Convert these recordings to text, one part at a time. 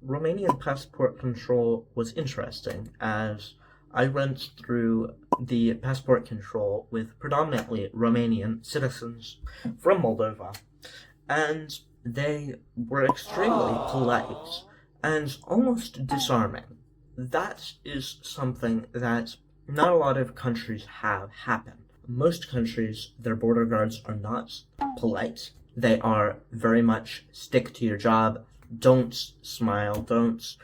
Romanian passport control was interesting as I went through the passport control with predominantly Romanian citizens from Moldova, and they were extremely polite and almost disarming. That is something that not a lot of countries have happen. Most countries, their border guards are not polite. They are very much stick to your job, don't smile, don't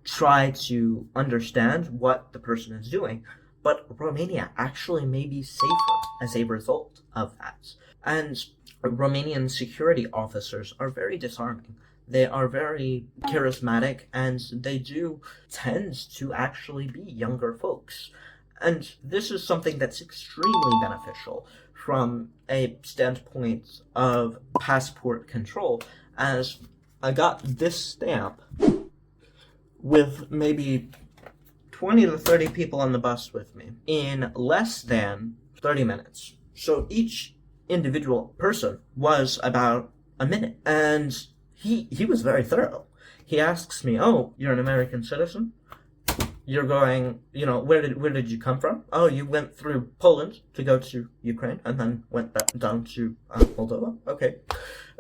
try to understand what the person is doing. But Romania actually may be safer as a result of that. And Romanian security officers are very disarming. They are very charismatic and they do tend to actually be younger folks. And this is something that's extremely beneficial from a standpoint of passport control, as I got this stamp with maybe 20 to 30 people on the bus with me in less than 30 minutes. So each individual person was about a minute, and he was very thorough. He asks me, "Oh, you're an American citizen? You're going, where did you come from? Oh, you went through Poland to go to Ukraine and then went back down to Moldova. Okay.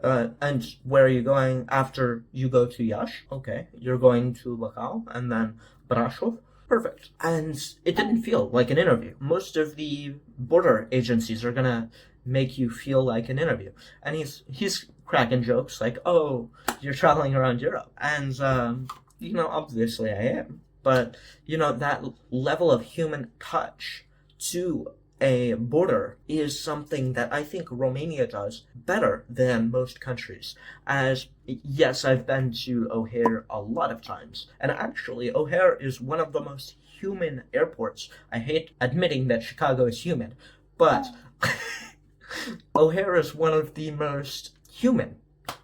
And where are you going after you go to Iași? Okay. You're going to Lacau and then Brasov. Perfect." And it didn't feel like an interview. Most of the border agencies are gonna make you feel like an interview. And he's cracking jokes like, "Oh, you're traveling around Europe." And, obviously I am. But, that level of human touch to a border is something that I think Romania does better than most countries. As, yes, I've been to O'Hare a lot of times. And actually, O'Hare is one of the most human airports. I hate admitting that Chicago is humid, but O'Hare is one of the most human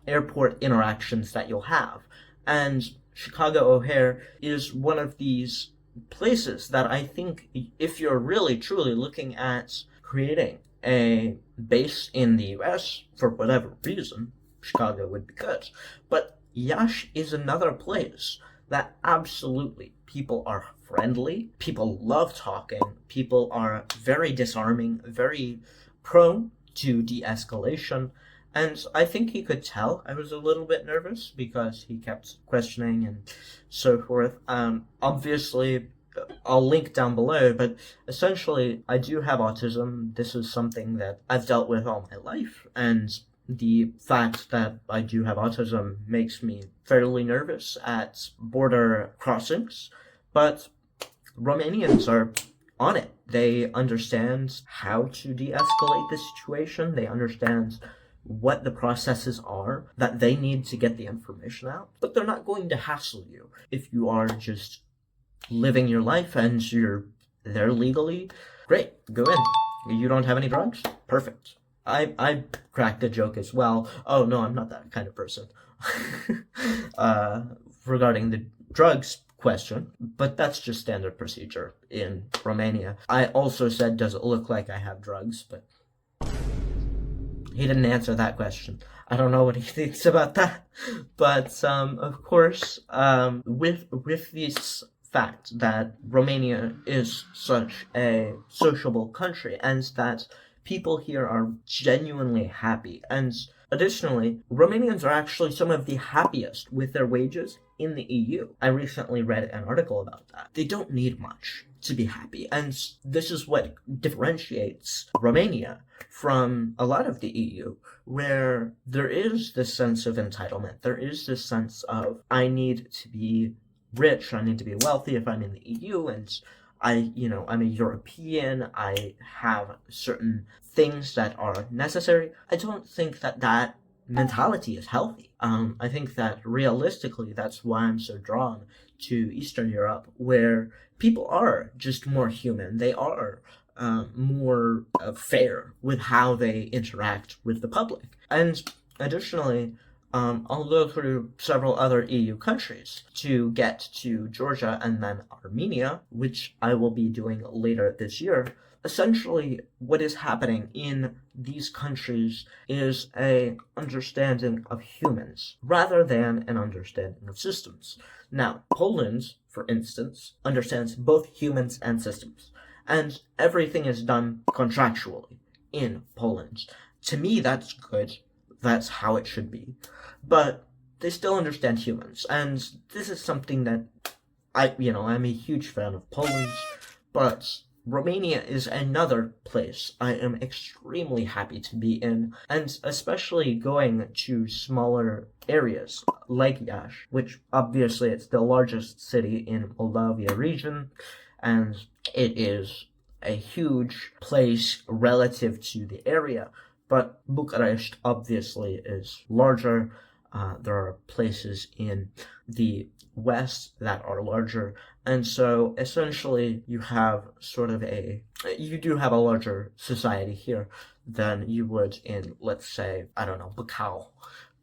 airport interactions that you'll have. And Chicago O'Hare is one of these places that I think if you're really truly looking at creating a base in the US for whatever reason, Chicago would be good. But Iași is another place that absolutely people are friendly, people love talking, people are very disarming, very prone to de-escalation. And I think he could tell I was a little bit nervous because he kept questioning and so forth. Obviously, I'll link down below, but essentially, I do have autism. This is something that I've dealt with all my life, and the fact that I do have autism makes me fairly nervous at border crossings. But Romanians are on it. They understand how to de-escalate the situation. They understand what the processes are that they need to get the information out, but they're not going to hassle you if you are just living your life and you're there legally. Great, go in. You don't have any drugs? Perfect. I cracked a joke as well. Oh no, I'm not that kind of person. Regarding the drugs question, but that's just standard procedure in Romania. I also said, does it look like I have drugs? But he didn't answer that question. I don't know what he thinks about that. But, of course, with this fact that Romania is such a sociable country and that people here are genuinely happy, and additionally, Romanians are actually some of the happiest with their wages in the EU. I recently read an article about that. They don't need much to be happy, and this is what differentiates Romania from a lot of the EU, where there is this sense of entitlement. There is this sense of, I need to be rich, I need to be wealthy if I'm in the EU, and I'm a European, I have certain things that are necessary. I don't think that mentality is healthy. I think that realistically, that's why I'm so drawn to Eastern Europe, where people are just more human. They are more fair with how they interact with the public. And additionally, I'll go through several other EU countries to get to Georgia and then Armenia, which I will be doing later this year. essentially what is happening in these countries is a understanding of humans rather than an understanding of systems. Now, Poland, for instance, understands both humans and systems, and everything is done contractually in Poland. To me, that's good. That's how it should be. But they still understand humans, and this is something that I'm a huge fan of Poland, but Romania is another place I am extremely happy to be in, and especially going to smaller areas like Iași, which obviously it's the largest city in Moldavia region, and it is a huge place relative to the area, but Bucharest obviously is larger. There are places in the west that are larger, and so essentially you do have a larger society here than you would in, let's say, I don't know, Bacau.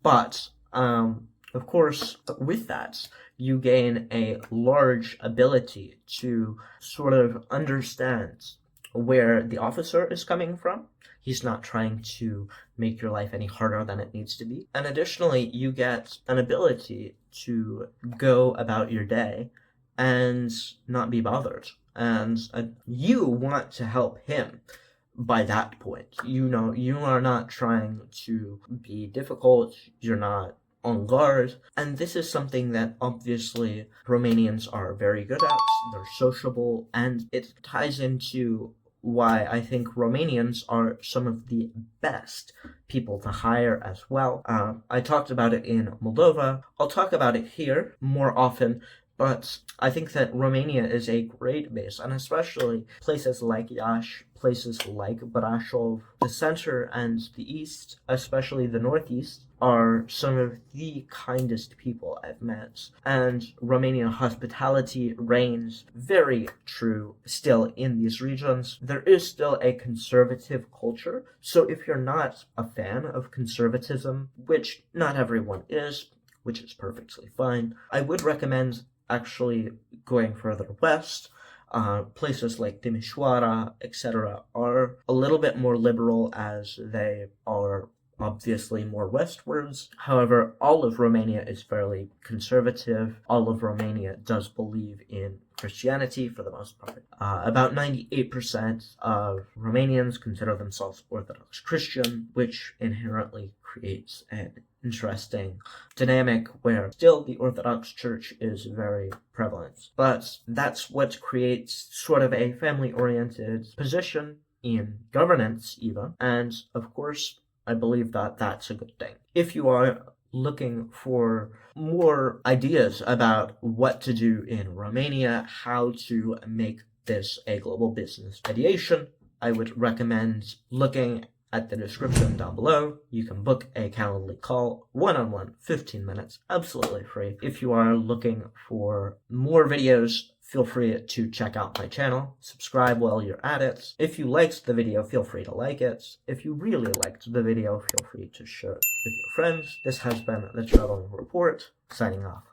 But of course, with that, you gain a large ability to sort of understand where the officer is coming from. He's not trying to make your life any harder than it needs to be. And additionally, you get an ability to go about your day and not be bothered. And you want to help him by that point. You are not trying to be difficult. You're not on guard. And this is something that obviously Romanians are very good at. They're sociable, and it ties into why I think Romanians are some of the best people to hire as well. I talked about it in Moldova. I'll talk about it here more often, but I think that Romania is a great base, and especially places like Iași, places like Brașov, the center and the east, especially the northeast, are some of the kindest people I've met. And Romanian hospitality reigns very true still in these regions. There is still a conservative culture, so if you're not a fan of conservatism, which not everyone is, which is perfectly fine, I would recommend actually going further west. Places like Timișoara, etc., are a little bit more liberal as they are obviously more westwards. However, all of Romania is fairly conservative. All of Romania does believe in Christianity for the most part. About 98% of Romanians consider themselves Orthodox Christian, which inherently creates an interesting dynamic where still the Orthodox Church is very prevalent. But that's what creates sort of a family-oriented position in governance even, and of course I believe that that's a good thing. If you are looking for more ideas about what to do in Romania, how to make this a global business ideation, I would recommend looking at the description down below. You can book a Calendly call, one-on-one, 15 minutes, absolutely free. If you are looking for more videos, feel free to check out my channel. Subscribe while you're at it. If you liked the video, feel free to like it. If you really liked the video, feel free to share it with your friends. This has been the Traveling Report, signing off.